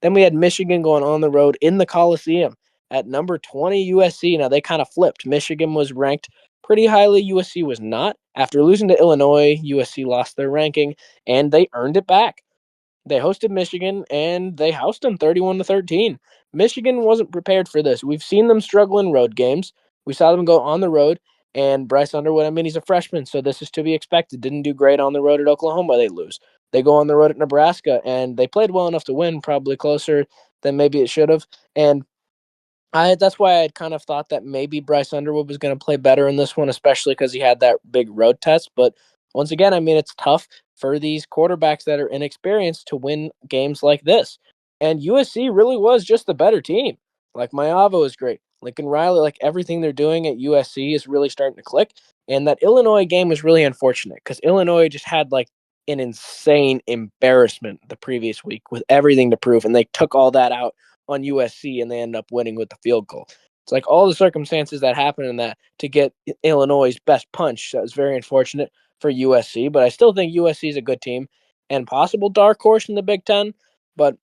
Then we had Michigan going on the road in the Coliseum at number 20 USC. Now they kind of flipped. Michigan was ranked pretty highly. USC was not. After losing to Illinois, USC lost their ranking and they earned it back. They hosted Michigan and they housed them 31-13. Michigan wasn't prepared for this. We've seen them struggle in road games. We saw them go on the road, and Bryce Underwood, I mean, he's a freshman, so this is to be expected. Didn't do great on the road at Oklahoma, they lose. They go on the road at Nebraska, and they played well enough to win, probably closer than maybe it should have. And that's why I had kind of thought that maybe Bryce Underwood was going to play better in this one, especially because he had that big road test. But once again, I mean, it's tough for these quarterbacks that are inexperienced to win games like this. And USC really was just the better team. Like Mayava is great. Lincoln Riley, like everything they're doing at USC is really starting to click. And that Illinois game was really unfortunate because Illinois just had like an insane embarrassment the previous week with everything to prove. And they took all that out on USC and they end up winning with the field goal. It's like all the circumstances that happen in that to get Illinois' best punch. That was very unfortunate for USC, but I still think USC is a good team and possible dark horse in the Big Ten, but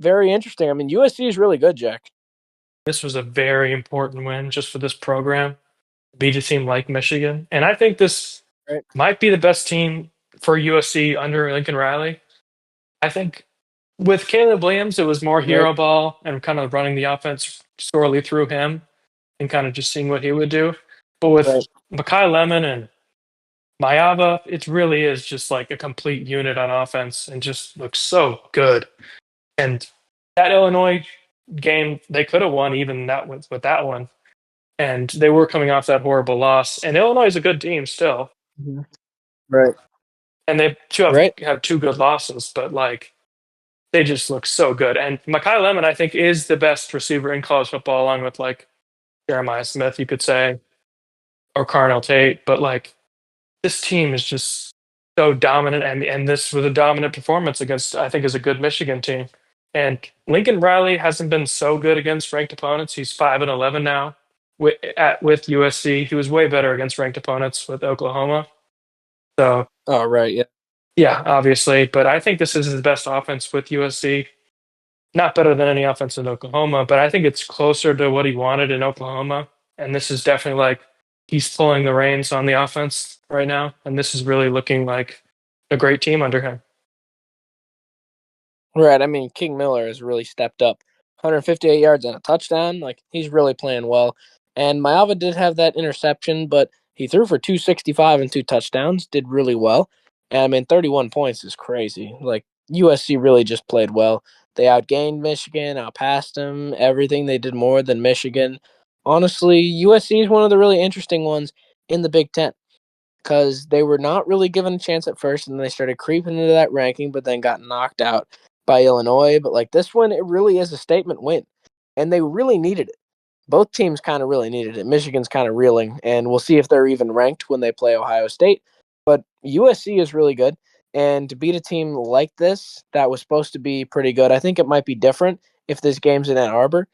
very interesting. I mean, USC is really good, Jack. This was a very important win just for this program, beat a team like Michigan. And I think this Right. might be the best team for USC under Lincoln Riley. I think with Caleb Williams, it was more Right. hero ball and kind of running the offense sorely through him and kind of just seeing what he would do. But with Right. Makai Lemon and Mayava, it really is just like a complete unit on offense and just looks so good. And that Illinois game, they could have won even that with that one. And they were coming off that horrible loss. And Illinois is a good team still. Mhm. Right. And they too Right. have two good losses, but like they just look so good. And Makai Lemon, I think, is the best receiver in college football, along with like Jeremiah Smith, you could say, or Carnell Tate. But like this team is just so dominant, and this was a dominant performance against, I think, is a good Michigan team. And Lincoln Riley hasn't been so good against ranked opponents. He's 5-11 now with USC. He was way better against ranked opponents with Oklahoma. So Oh, right. Yeah. yeah, obviously, but I think this is his best offense with USC. Not better than any offense in Oklahoma, but I think it's closer to what he wanted in Oklahoma. And this is definitely like he's pulling the reins on the offense right now. And this is really looking like a great team under him. Right. I mean, King Miller has really stepped up. 158 yards and a touchdown. Like, he's really playing well. And Mayava did have that interception, but he threw for 265 and two touchdowns, did really well. And I mean, 31 points is crazy. Like, USC really just played well. They outgained Michigan, outpassed them, everything. They did more than Michigan. Honestly, USC is one of the really interesting ones in the Big Ten because they were not really given a chance at first, and then they started creeping into that ranking, but then got knocked out by Illinois. But like this one, it really is a statement win, and they really needed it. Both teams kind of really needed it. Michigan's kind of reeling, and we'll see if they're even ranked when they play Ohio State. But USC is really good, and to beat a team like this that was supposed to be pretty good, I think it might be different if this game's in Ann Arbor.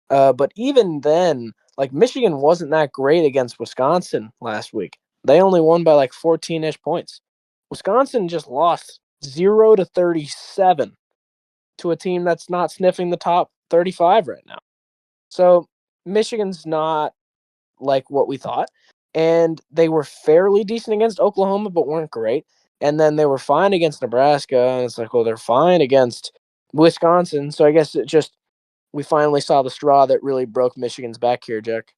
But even then, like Michigan wasn't that great against Wisconsin last week. They only won by like 14-ish points. Wisconsin just lost 0-37 to a team that's not sniffing the top 35 right now. So Michigan's not like what we thought. And they were fairly decent against Oklahoma, but weren't great. And then they were fine against Nebraska. And it's like, well, they're fine against Wisconsin. So I guess it just we finally saw the straw that really broke Michigan's back here, Jack.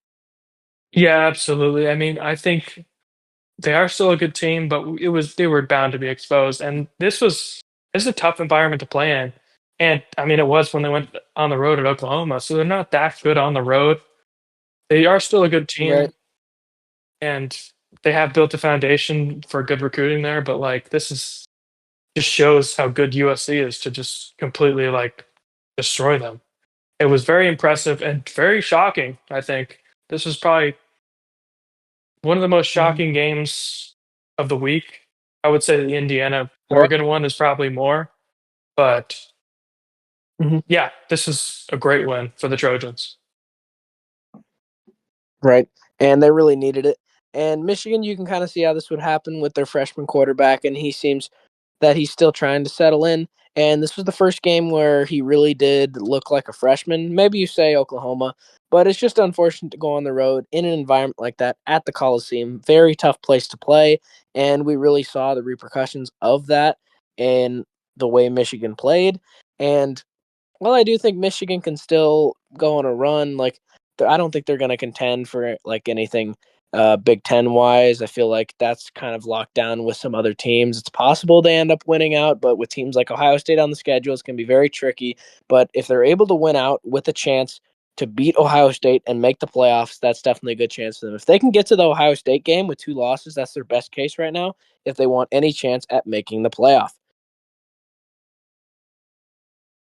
Yeah, absolutely. I mean, I think they are still a good team, but they were bound to be exposed. And this is a tough environment to play in. And I mean, it was when they went on the road at Oklahoma, so they're not that good on the road. They are still a good Right. team, and they have built a foundation for good recruiting there. But like, this is just shows how good USC is to just completely like destroy them. It was very impressive and very shocking. I think this was probably one of the most Mm-hmm. shocking games of the week. I would say the Indiana Right. Oregon one is probably more, but Mm-hmm. yeah, this is a great win for the Trojans. Right. And they really needed it. And Michigan, you can kind of see how this would happen with their freshman quarterback, and he seems that he's still trying to settle in. And this was the first game where he really did look like a freshman. Maybe you say Oklahoma, but it's just unfortunate to go on the road in an environment like that at the Coliseum. Very tough place to play. And we really saw the repercussions of that in the way Michigan played. And well, I do think Michigan can still go on a run. Like, I don't think they're going to contend for like anything Big Ten wise. I feel like that's kind of locked down with some other teams. It's possible they end up winning out, but with teams like Ohio State on the schedule, it's going to be very tricky. But if they're able to win out with a chance to beat Ohio State and make the playoffs, that's definitely a good chance for them. If they can get to the Ohio State game with 2 losses, that's their best case right now if they want any chance at making the playoff.